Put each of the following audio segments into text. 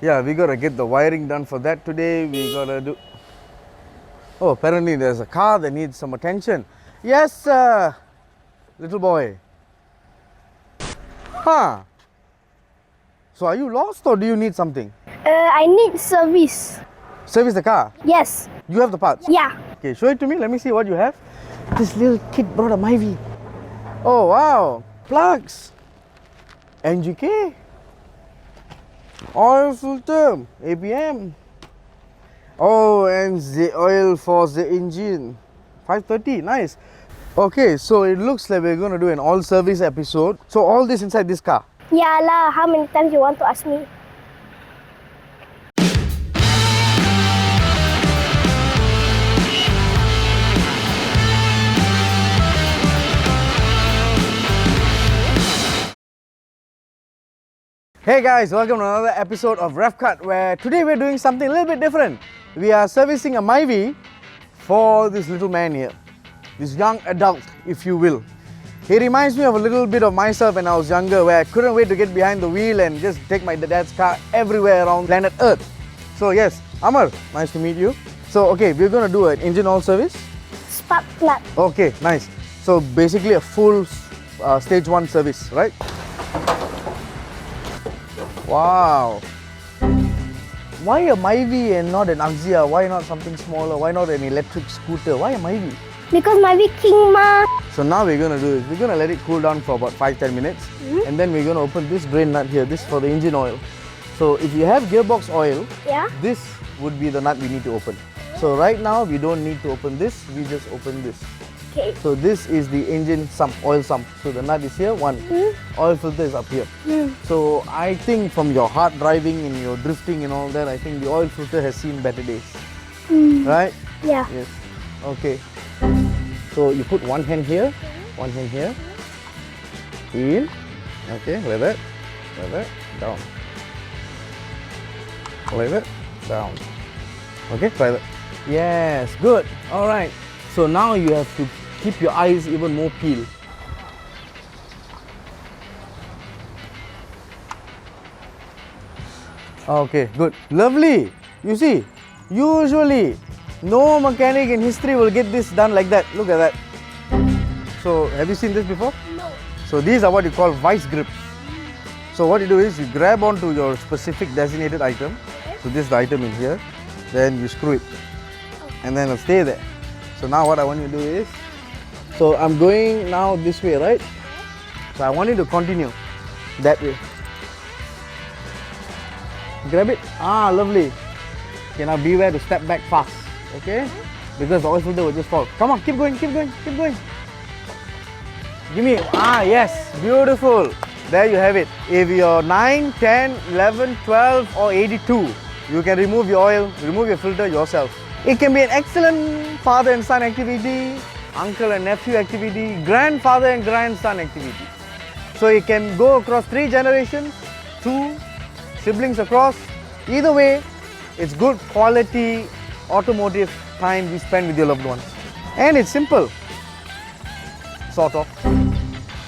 Yeah, we gotta get the wiring done for that today. We gotta do... Oh, apparently there's a car that needs some attention. Yes, little boy. Huh. So are you lost or do you need something? I need service. Service the car. Yes. You have the parts? Yeah. Okay, show it to me. Let me see what you have. This little kid brought a Myvi. Oh, wow. Plugs. NGK. Oil filter. ABM. Oh, and the oil for the engine. 530. Nice. Okay, so it looks like we're going to do an all service episode. So all this inside this car. Yeah lah. How many times you want to ask me? Hey guys, welcome to another episode of Ref Cut, where today we're doing something a little bit different. We are servicing a Myvi for this little man here. This young adult, if you will. He reminds me of a little bit of myself when I was younger, where I couldn't wait to get behind the wheel and just take my dad's car everywhere around planet Earth. So yes, Amaar, nice to meet you. So okay, we're going to do an engine oil service. Spark plug. Okay, nice. So basically a full stage 1 service, right? Wow. Why a Myvi and not an Axia? Why not something smaller? Why not an electric scooter? Why a Myvi? Because my big king ma. So now we're going to do is we're going to let it cool down for about 5-10 minutes, and then we're going to open this drain nut here. This is for the engine oil. So if you have gearbox oil, Yeah. this would be the nut we need to open. So right now we don't need to open this, we just open this. Okay. So this is the engine sump, oil sump. So the nut is here, one. Oil filter is up here. So I think from your hard driving and your drifting and all that, I think the oil filter has seen better days. Right? Yeah. Yes. Okay. So you put one hand here, in. Okay, like that, down. Like that, down. Okay, try that. Yes, good. All right. So now you have to keep your eyes even more peeled. Okay, good. Lovely. You see, usually no mechanic in history will get this done like that. Look at that. So, have you seen this before? No. So, these are what you call vice grips. So, what you do is you grab onto your specific designated item. So, this is the item in here. Then you screw it. And then it'll stay there. So, now what I want you to do is, so I'm going now this way, right? So, I want you to continue that way. Grab it. Ah, lovely. Okay, now beware to step back fast. Okay? Because the oil filter will just fall. Come on, keep going. Give me. Ah, yes. Beautiful. There you have it. If you're 9, 10, 11, 12 or 82, you can remove your oil, remove your filter yourself. It can be an excellent father and son activity, uncle and nephew activity, grandfather and grandson activity. So it can go across 3 generations, 2 siblings across. Either way, it's good quality automotive time we spend with your loved ones. And it's simple, sort of.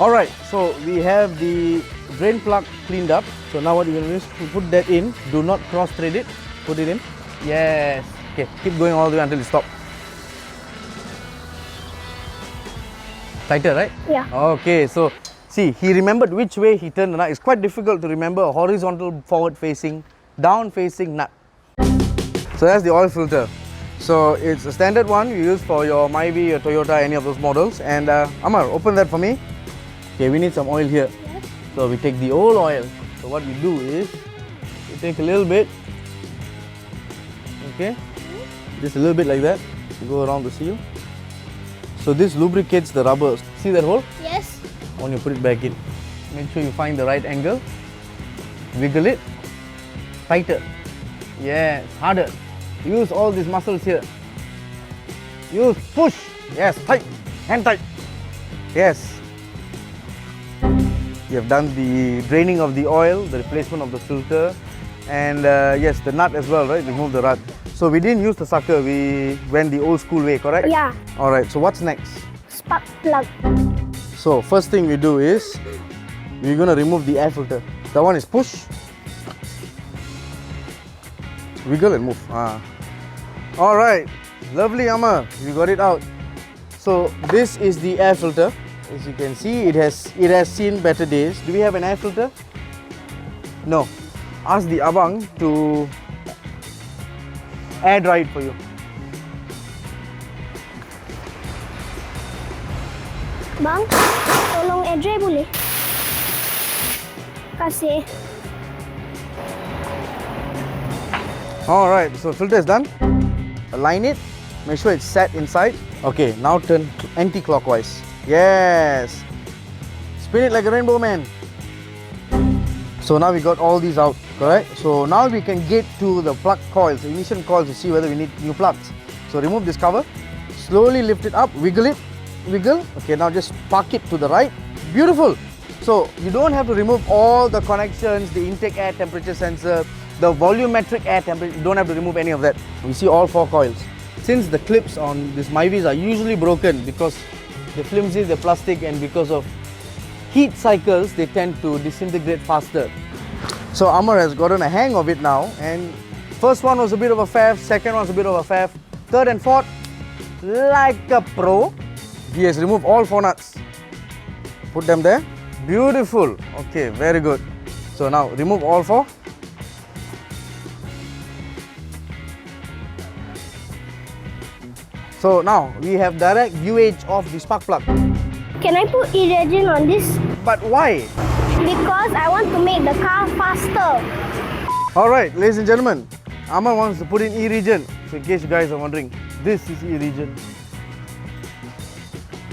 Alright, so we have the drain plug cleaned up. So now what you're going to do is to put that in. Do not cross thread it. Put it in. Yes. Okay, keep going all the way until you stop. Tighter, right? Yeah. Okay, so see, he remembered which way he turned the nut. It's quite difficult to remember a horizontal forward facing, down facing nut. So that's the oil filter. So it's a standard one you use for your Myvi, your Toyota, any of those models. And Amaar, open that for me. Okay, we need some oil here. Yes. So we take the old oil. So what we do is, we take a little bit. Okay, just a little bit like that. You go around the seal. So this lubricates the rubber. See that hole? Yes. I want you to put it back in. Make sure you find the right angle. Wiggle it. Tighter. Yes, harder. Use all these muscles here. Use push. Yes, tight. Hand tight. Yes. You have done the draining of the oil, the replacement of the filter, and yes, the nut as well, right? Remove the nut. So we didn't use the sucker. We went the old school way, correct? Yeah. All right. So what's next? Spark plug. So first thing we do is we're gonna remove the air filter. That one is push. wiggle and move. All right, lovely Amaar, you got it out. So this is the air filter. As you can see, it has seen better days. Do we have an air filter? No. Ask the abang to air dry it for you. Bang, tolong air dry boleh? Kasih. Alright, so filter is done. Align it. Make sure it's set inside. Okay, now turn anti-clockwise. Yes. Spin it like a rainbow man. So now we got all these out, correct? So now we can get to the plug coils, the ignition coils, to see whether we need new plugs. So remove this cover. Slowly lift it up, wiggle it. Wiggle. Okay, now just park it to the right. Beautiful. So you don't have to remove all the connections, the intake air temperature sensor, the volumetric air temperature. You don't have to remove any of that. We see all 4 coils. Since the clips on these Myvis are usually broken because they're flimsy, they're plastic, and because of heat cycles, they tend to disintegrate faster. So Amaar has gotten a hang of it now, and first one was a bit of a faff, second one was a bit of a faff, third and fourth, like a pro. He has removed all 4 nuts. Put them there. Beautiful. Okay, very good. So now remove all 4. So now we have direct UH of the spark plug. Can I put eRegen on this? But why? Because I want to make the car faster. Alright, ladies and gentlemen, Amaar wants to put in eRegen. So in case you guys are wondering, this is eRegen.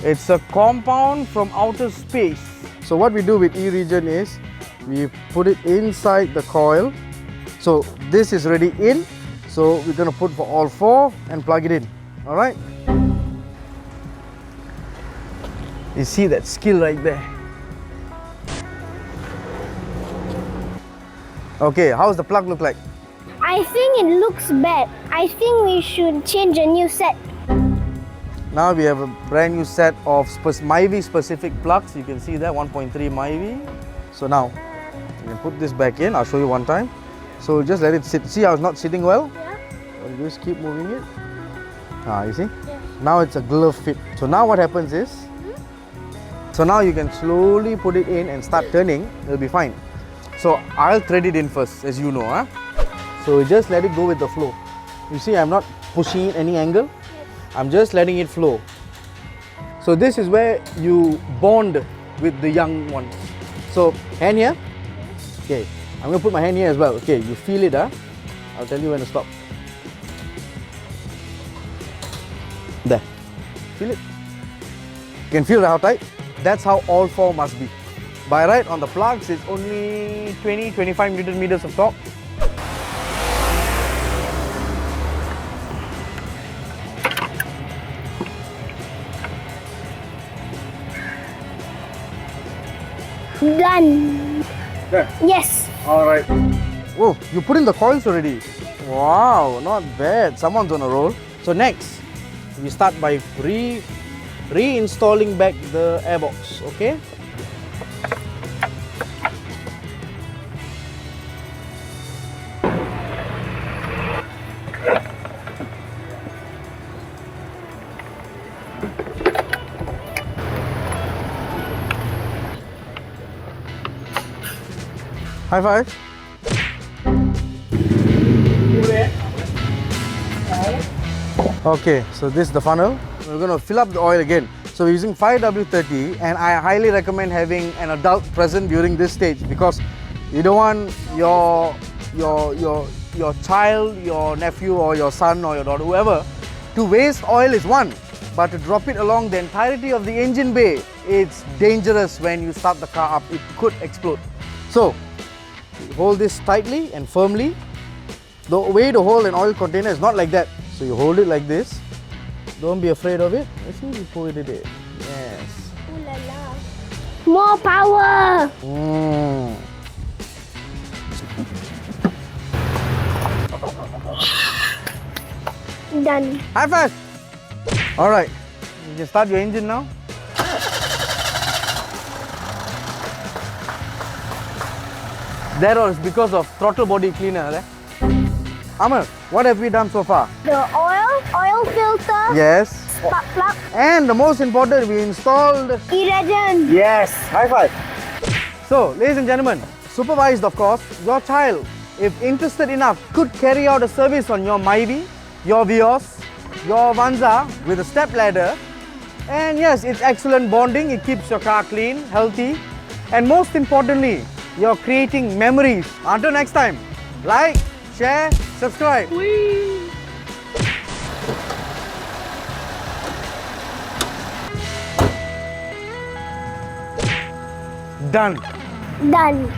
It's a compound from outer space. So what we do with eRegen is, we put it inside the coil. So this is already in. So we're going to put for all 4 and plug it in. Alright? You see that skill right there. Okay, how's the plug look like? I think it looks bad. I think we should change a new set. Now we have a brand new set of Myvi specific plugs. You can see that 1.3 Myvi. So now you can put this back in. I'll show you one time. So just let it sit. See how it's not sitting well? Yeah. So just keep moving it. You see? Yeah. Now it's a glove fit. So now what happens is, so now you can slowly put it in and start turning. It'll be fine. So I'll thread it in first, as you know. So just let it go with the flow. You see, I'm not pushing it any angle. I'm just letting it flow. So this is where you bond with the young ones. So hand here. Okay, I'm going to put my hand here as well. Okay, you feel it. I'll tell you when to stop. There. Feel it? You can feel how tight? That's how all 4 must be. By right, on the plugs, it's only 20-25 Newton meters of torque. Done. There. Yes. Alright. Oh, you put in the coils already. Wow, not bad. Someone's on a roll. So next, we start by reinstalling back the airbox, okay? High five. Okay, so this is the funnel. We're going to fill up the oil again. So we're using 5W30, and I highly recommend having an adult present during this stage, because you don't want your child, your nephew or your son or your daughter, whoever, to waste oil is one, but to drop it along the entirety of the engine bay, it's dangerous. When you start the car up, it could explode. So hold this tightly and firmly. The way to hold an oil container is not like that. So you hold it like this. Don't be afraid of it. Let's see if you pull it in. Yes. Ooh la la. More power. Done. High five. All right. You can start your engine now. That was because of throttle body cleaner. Amaar, what have we done so far? The oil filter, Yes. spark plug, And the most important, we installed... eRegen. Yes. High five. So, ladies and gentlemen, supervised of course, your child, if interested enough, could carry out a service on your Myvi, your Vios, your Vanza with a step ladder. And yes, it's excellent bonding, it keeps your car clean, healthy, and most importantly, you're creating memories. Until next time, like, share, subscribe. Done. Done.